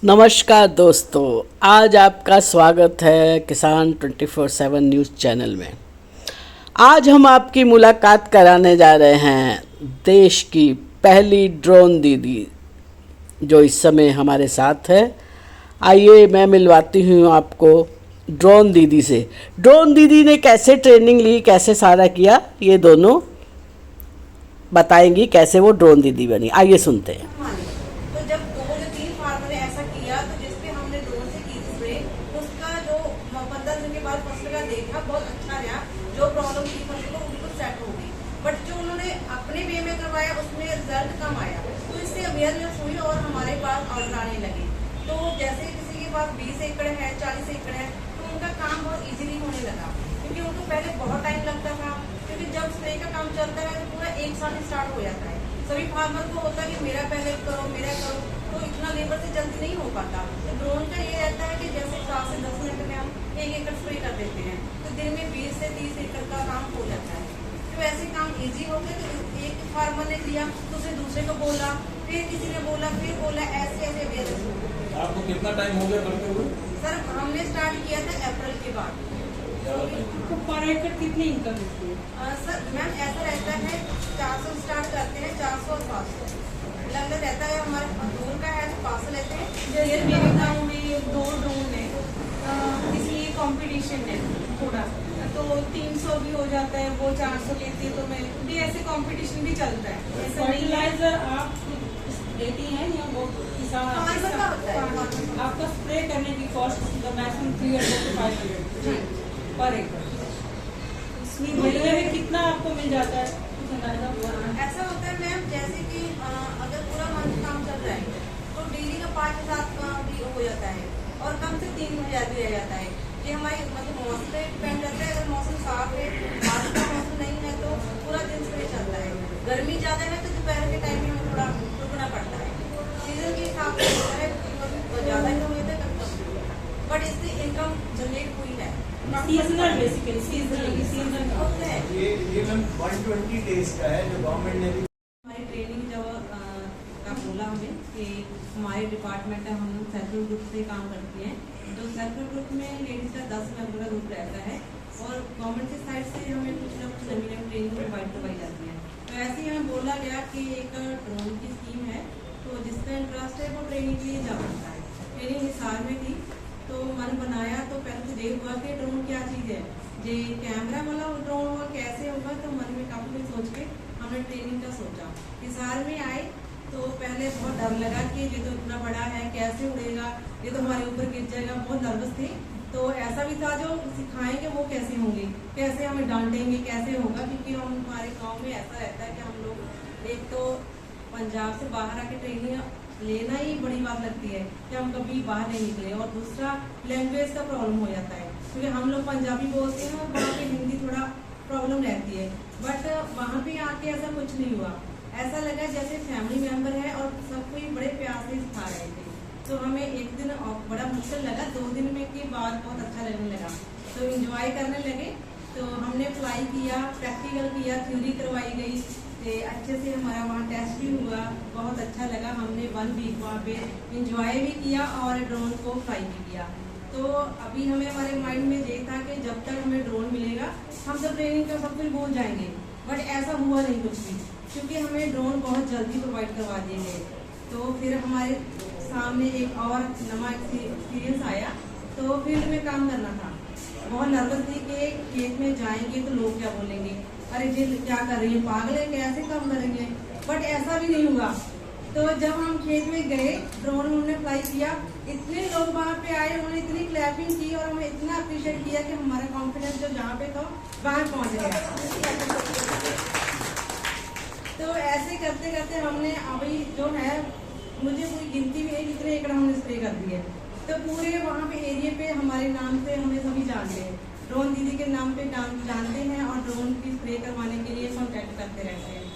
नमस्कार दोस्तों, आज आपका स्वागत है किसान 24/7 न्यूज़ चैनल में। आज हम आपकी मुलाकात कराने जा रहे हैं देश की पहली ड्रोन दीदी जो इस समय हमारे साथ है। आइए मैं मिलवाती हूँ आपको ड्रोन दीदी से। ड्रोन दीदी ने कैसे ट्रेनिंग ली, कैसे सारा किया, ये दोनों बताएंगी कैसे वो ड्रोन दीदी बनी। आइए सुनते हैं। तो जब 2 या 3 फार्मर ने ऐसा किया तो जिसपे हमने ड्रोन से की थी स्प्रे, उसका जो 15 दिन के बाद फसल का देखा बहुत अच्छा रहा। जो प्रॉब्लम थी फसल को बिल्कुल सेट हो गई। बट जो उन्होंने अपने वे में करवाया उसमें रिजल्ट कम आया, तो इससे अवेयरनेस हुई और हमारे पास ऑर्डर आने लगे। तो जैसे किसी के पास 20 एकड़ है, 40 एकड़ है, तो उनका काम बहुत इजीली होने लगा, क्योंकि उनको पहले बहुत टाइम लगता था। क्योंकि जब स्प्रे का काम चलता है तो पूरा एक साथ स्टार्ट हो जाता है। सभी फार्मर को होता है कि मेरा पहले करो, मेरा करो, तो इतना लेबर से जल्दी नहीं हो पाता। तो ड्रोन का ये रहता है कि जैसे 7 से 10 मिनट में हम 1 एकड़ स्प्रे कर देते हैं, तो दिन में 20 से 30 एकड़ का काम हो जाता है। तो ऐसे काम इजी हो गए। तो एक फार्मर ने लिया, दूसरे को बोला, फिर किसी ने बोला, फिर बोला, ऐसे ऐसे अवेयरनेस हो गई। आपको कितना टाइम हो गया करते हुए? सर हमने स्टार्ट किया था अप्रैल के बाद। तो पर एकड़ कितनी इनकम होती है? सर मैम ऐसा रहता है 400 स्टार्ट करते हैं, 400 और 500 लगता रहता है। हमारे दूर का है तो 500 लेते हैं। जैसे मेरे गांव में 2 ड्रोन है, इसलिए कंपटीशन है थोड़ा, तो 300 भी हो जाता है, वो 400 लेती है, तो मैं भी ऐसे कंपटीशन भी चलता है। ऐसा फर्टिलाइजर आप देती हैं या वो किसान आपका स्प्रे करने की कॉस्ट मैक्सिमम 300 से 500 पर एकड़। महीने में कितना आपको मिल जाता है कुछ अंदाजा हुआ? ऐसा होता है मैम, जैसे कि अगर पूरा मंथ काम चल रहा है तो डेली का 5,000 भी हो जाता है, और कम से 3,000 भी रह जाता है। ये हमारी मतलब मौसम पे डिपेंड रहता है। अगर मौसम साफ है, बारिश का मौसम नहीं है, तो पूरा दिन स्प्रे चलता है। गर्मी ज्यादा है तो दोपहर के टाइम में हमें थोड़ा रुकना पड़ता है। सीजन के हिसाब से होता है, ज्यादा ही हो जाता है, कम कम भी होता है। बट इससे इनकम जनरेट हुई है। सीजनल बेसिकली सीजनल होता है। ये मैम 120 डेज का है जो गवर्नमेंट ने भी। हमारी ट्रेनिंग जब का बोला हमें कि हमारे डिपार्टमेंट है, हम सेल्फ हेल्प ग्रुप से काम करते हैं। तो सेल्फ हेल्प ग्रुप में लेडीज का 10 मेंबर का ग्रुप रहता है, और गवर्नमेंट की साइड से हमें कुछ ना कुछ नवी नवी ट्रेनिंग प्रोवाइड करवाई जाती है। तो ऐसे ही हमें बोला गया कि एक ड्रोन की स्कीम है, तो जिसका इंटरेस्ट है वो ट्रेनिंग के लिए जा सकता है। ट्रेनिंग हिसार में थी, तो मन बनाया। तो पहले तो देख हुआ कि ड्रोन क्या चीज़ है, जे कैमरा वाला ड्रोन होगा कैसे होगा। तो मन में काफी कुछ सोच के हमने ट्रेनिंग का सोचा। हिसार में आए तो पहले बहुत डर लगा कि ये तो इतना बड़ा है, कैसे उड़ेगा, ये तो हमारे ऊपर गिर जाएगा, बहुत नर्वस थी। तो ऐसा भी था जो सिखाएंगे वो कैसे होंगे, कैसे हमें डांटेंगे, कैसे होगा, क्योंकि हम हमारे गाँव में ऐसा रहता है कि हम लोग एक तो पंजाब से बाहर आके ट्रेनिंग लेना ही बड़ी बात लगती है कि हम कभी बाहर नहीं निकले, और दूसरा लैंग्वेज का प्रॉब्लम हो जाता है, क्योंकि हम लोग पंजाबी बोलते हैं और वहाँ पे हिंदी थोड़ा प्रॉब्लम रहती है। बट वहाँ पे आके ऐसा कुछ नहीं हुआ। ऐसा लगा जैसे फैमिली मेंबर है, और सब कोई बड़े प्यार से सिखा रहे थे। तो हमें एक दिन बड़ा मुश्किल लगा, 2 दिन में के बाद बहुत अच्छा लगने लगा, तो इंजॉय करने लगे। तो हमने फ्लाई किया, प्रैक्टिकल किया, थ्योरी करवाई गई, अच्छे से हमारा वहाँ टेस्ट भी हुआ, बहुत अच्छा लगा। हमने 1 वीक वहाँ पे इंजॉय भी किया और ड्रोन को फ्लाई भी किया। तो अभी हमें हमारे माइंड में ये था कि जब तक हमें ड्रोन मिलेगा हम सब ट्रेनिंग का सब कुछ भूल जाएंगे। बट ऐसा हुआ नहीं कुछ भी, क्योंकि हमें ड्रोन बहुत जल्दी प्रोवाइड करवा दिए गए। तो फिर हमारे सामने एक और नया एक्सपीरियंस आया, तो फील्ड में काम करना था। बहुत नर्वस थी कि खेत में जाएंगे तो लोग क्या बोलेंगे, अरे जी क्या कर रही है, पागल है, कैसे काम करेंगे। बट ऐसा भी नहीं हुआ। तो जब हम खेत में गए, ड्रोन हमने फ्लाई किया, इतने लोग वहाँ पे आए, उन्होंने इतनी क्लैपिंग की और हमें इतना अप्रिशिएट किया कि हमारा कॉन्फिडेंस जो जहाँ पे था वहाँ पहुँच गया। तो ऐसे करते करते हमने अभी जो है, मुझे कोई गिनती भी नहीं कितने एकड़ हमने स्प्रे कर दिए। तो पूरे वहाँ पे एरिया पे हमारे नाम से हमें सभी जानते हैं, ड्रोन दीदी के नाम पे जानते हैं, और ड्रोन की स्प्रे करवाने के लिए कॉन्टैक्ट करते रहते हैं।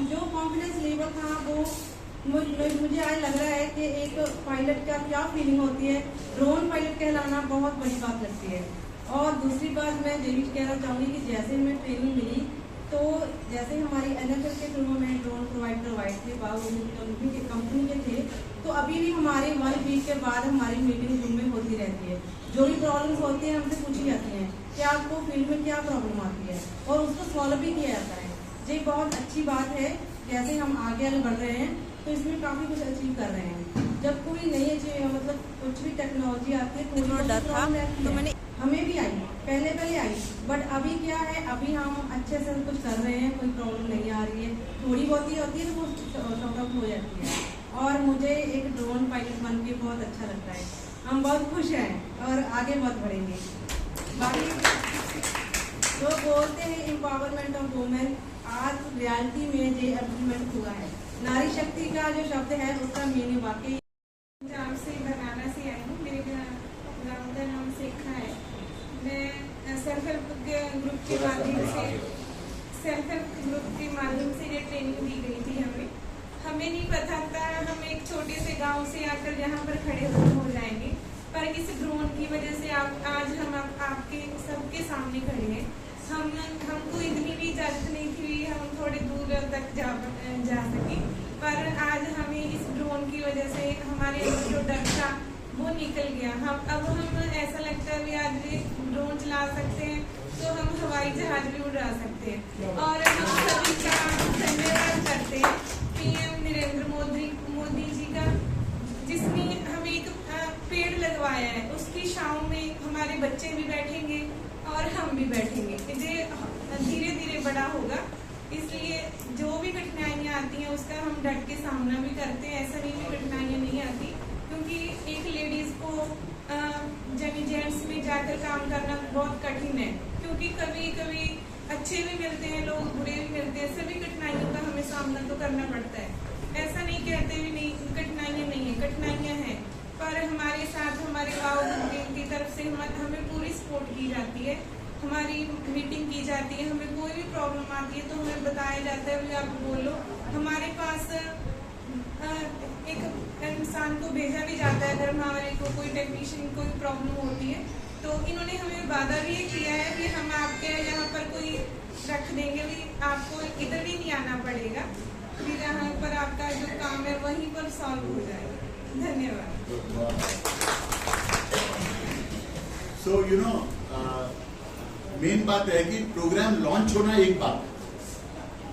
जो कॉन्फिडेंस लेवल था वो मुझे आज लग रहा है कि एक पायलट का क्या फीलिंग होती है, ड्रोन पायलट कहलाना बहुत बड़ी बात लगती है। और दूसरी बात मैं ये भी कहना चाहूँगी कि जैसे हमें ट्रेनिंग मिली तो जैसे हमारी NFL के थ्रू में ड्रोन प्रोवाइड थे, कंपनी के थे, तो अभी भी हमारे 1 वीक के बाद हमारी मीटिंग जूम में होती रहती है। जो भी प्रॉब्लम्स होती हैं हमसे पूछी जाती हैं कि आपको फील्ड में क्या प्रॉब्लम आती है और उसको सॉल्व भी किया जाता है। ये बहुत अच्छी बात है। जैसे हम आगे बढ़ रहे हैं तो इसमें काफ़ी कुछ अचीव कर रहे हैं। जब कोई नई मतलब कुछ भी टेक्नोलॉजी आती है, कोई डर था तो मैंने हमें भी आई, पहले आई, बट अभी क्या है, अभी हम अच्छे से कुछ कर रहे हैं, कोई प्रॉब्लम नहीं आ रही है। थोड़ी बहुत ही होती है तो वो सॉर्ट आउट हो जाती है। और मुझे एक ड्रोन पायलट बन के बहुत अच्छा लगता है। हम बहुत खुश हैं और आगे बहुत बढ़ेंगे। बाकी जो बोलते हैं एम्पावरमेंट ऑफ वुमेन, आज रियलिटी में ये इम्प्लीमेंट हुआ है। नारी शक्ति का जो शब्द है उसका मीनिंग वाकई पंजाब से बनाना से आई हूँ। मेरे गाँव का नाम सेखा है। मैं सेल्फ हेल्प ग्रुप के माध्यम से ये ट्रेनिंग दी गई थी हमें नहीं पता था हम एक छोटे से गांव से आकर यहाँ पर खड़े हो जाएंगे, पर इस ड्रोन की वजह से आज हम आपके सबके सामने खड़े हैं। हमको इतनी भी इजाजत नहीं थी हम थोड़े दूर तक जा सके, पर आज हमें इस ड्रोन की वजह से हमारे अंदर जो डर था वो निकल गया। अब हम ऐसा लगता है भी आज भी ड्रोन चला सकते हैं तो हम हवाई जहाज भी उड़ा सकते हैं। और हम सभी का धन्यवाद करते हैं PM नरेंद्र मोदी जी का, जिसने हमें एक पेड़ लगवाया है। उसकी छांव में हमारे बच्चे भी बैठेंगे और हम भी बैठेंगे। ये धीरे धीरे बड़ा होगा, इसलिए जो भी कठिनाइयाँ आती हैं उसका हम डट के सामना भी करते हैं। ऐसा नहीं कि कठिनाइयाँ नहीं आती, क्योंकि एक लेडीज को जेंट्स में जाकर काम करना बहुत कठिन है, क्योंकि कभी कभी अच्छे भी मिलते हैं लोग, बुरे भी मिलते हैं। सभी कठिनाइयों का हमें सामना तो करना पड़ता है। ऐसा नहीं कहते भी नहीं कठिनाइयाँ नहीं है, कठिनाइयाँ हैं, पर हमारे साथ हमारे गाँव की तरफ से हमें पूरी सपोर्ट की जाती है। हमारी मीटिंग की जाती है, हमें कोई भी प्रॉब्लम आती है तो हमें बताया जाता है भी आप बोलो। हमारे पास एक इंसान को भेजा भी जाता है, अगर हमारे को कोई टेक्नीशियन कोई प्रॉब्लम होती है तो इन्होंने हमें वादा भी किया है कि हम आपके यहाँ पर कोई रख देंगे, भी आपको इधर भी नहीं आना पड़ेगा, फिर यहाँ पर आपका जो काम है वहीं पर सॉल्व हो जाएगा। धन्यवाद। सो मेन बात है कि प्रोग्राम लॉन्च होना एक बात,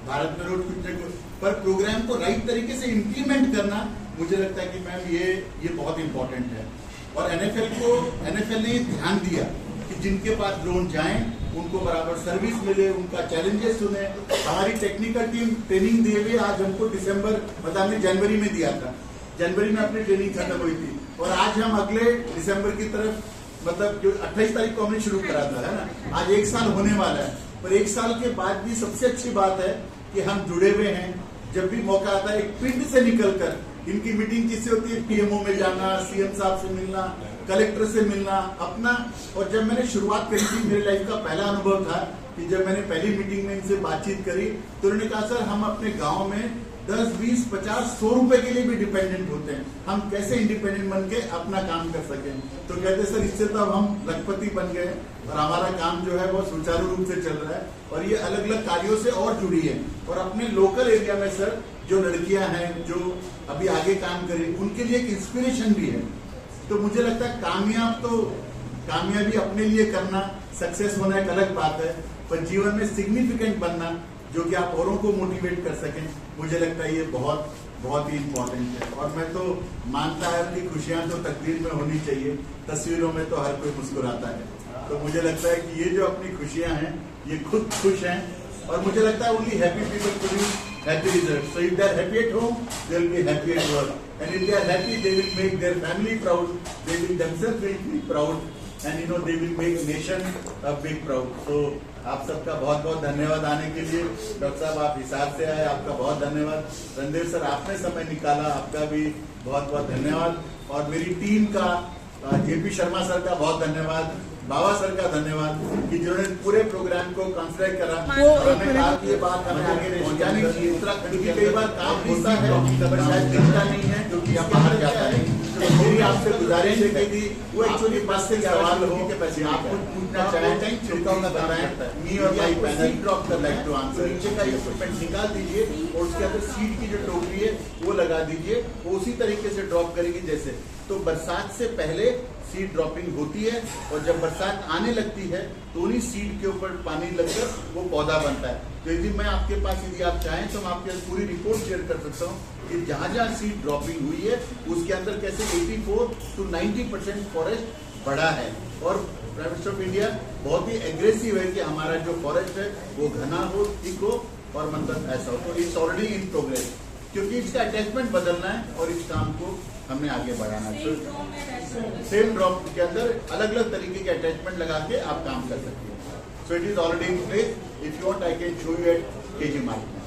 भारत में रोड कुछ न कुछ, पर प्रोग्राम को राइट तरीके से इम्प्लीमेंट करना मुझे लगता है कि मैम ये बहुत इंपॉर्टेंट है। और एनएफएल ने ध्यान दिया कि जिनके पास ड्रोन जाएं उनको बराबर सर्विस मिले, उनका चैलेंजेस सुने। हमारी टेक्निकल टीम ट्रेनिंग दिए हुए आज हमको जनवरी में दिया था, जनवरी में अपनी ट्रेनिंग खत्म हुई थी, और आज हम अगले दिसंबर की तरफ, मतलब जो 28 तारीख को हमने शुरू करा था, है ना, आज 1 साल होने वाला है। पर 1 साल के बाद भी सबसे अच्छी बात है कि हम जुड़े हुए हैं। जब भी मौका आता है एक पिंड से निकलकर, इनकी मीटिंग किससे होती है, PMO में जाना, CM साहब से मिलना, कलेक्टर से मिलना अपना। और जब मैंने शुरुआत करी थी, मेरे लाइफ का पहला अनुभव था कि जब मैंने पहली मीटिंग में इनसे बातचीत करी तो उन्होंने कहा सर हम अपने गांव में 10, 20, 50, 100 रुपए के लिए भी डिपेंडेंट होते हैं, हम कैसे इंडिपेंडेंट बन के अपना काम कर सकें। तो कहते सर इससे तो हम लखपति बन गए और हमारा काम जो है वो सुचारू रूप से चल रहा है, और ये अलग अलग कार्यों से और जुड़ी है। और अपने लोकल एरिया में सर जो लड़कियां हैं जो अभी आगे काम करें, उनके लिए एक इंस्पिरेशन भी है। तो मुझे लगता है कामयाबी अपने लिए करना, सक्सेस होना एक अलग बात है, पर जीवन में सिग्निफिकेंट बनना जो कि आप औरों को मोटिवेट कर सकें, मुझे लगता है ये बहुत बहुत ही इम्पोर्टेंट है। और मैं तो मानता है कि खुशियां तो तकदीर में होनी चाहिए, तस्वीरों में तो हर कोई मुस्कुराता है। तो मुझे लगता है कि ये जो अपनी खुशियां हैं ये खुद खुश हैं, और मुझे लगता है only happy people produce happy result. So if they are happy at home they will be happy at work, and if they are happy they will make their family proud, they will themselves be proud, and they will make nation a big proud. So आप सबका बहुत बहुत धन्यवाद आने के लिए। Doctor साहब आप हिसाब से आए, आपका बहुत धन्यवाद। रणदेव सर आपने समय निकाला, आपका भी बहुत बहुत धन्यवाद। और मेरी टीम का JP शर्मा सर का बहुत धन्यवाद, बाबा सर का धन्यवाद कि जिन्होंने पूरे प्रोग्राम को कंसिडर करा। और हमें कहा कि ये बात हमें आगे पहुंचानी चाहिए। उत्तराखंड की कई बार काम होता है पर शायद दिखता नहीं है क्योंकि आप बाहर जाता है, तो मेरी आपसे गुजारिश है कि वो एक्चुअली बस से सवाल हो कि आप कुछ पूछना चाहें मी और माई पैनल ड्रॉप कर लाइक टू आंसर। नीचे का इक्विपमेंट निकाल दीजिए और उसके अंदर सीड की जो टोकरी है वो लगा दीजिए, वो उसी तरीके से ड्रॉप करेगी जैसे। तो बरसात से पहले सीड ड्रॉपिंग होती है और जब बरसात आने लगती है तो उन्हीं सीड के ऊपर पानी लगकर वो पौधा बनता है। तो यदि मैं आपके पास, यदि आप चाहें तो मैं आपके पूरी रिपोर्ट शेयर कर सकता हूँ कि जहाँ जहाँ सीड ड्रॉपिंग हुई है उसके अंदर कैसे 84 to 90% फॉरेस्ट बढ़ा है। और प्राइम मिनिस्टर ऑफ इंडिया बहुत ही एग्रेसिव है कि हमारा जो फॉरेस्ट है वो घना हो, थिक हो और मतलब ऐसा हो। तो इट्स ऑलरेडी इन प्रोग्रेस, क्योंकि इसका अटैचमेंट बदलना है और इस काम को हमने आगे बढ़ाना है। सेम ड्रॉप के अंदर अलग अलग तरीके के अटैचमेंट लगा के आप काम कर सकते हैं। So it is already in place. If you want I can show you at KG market.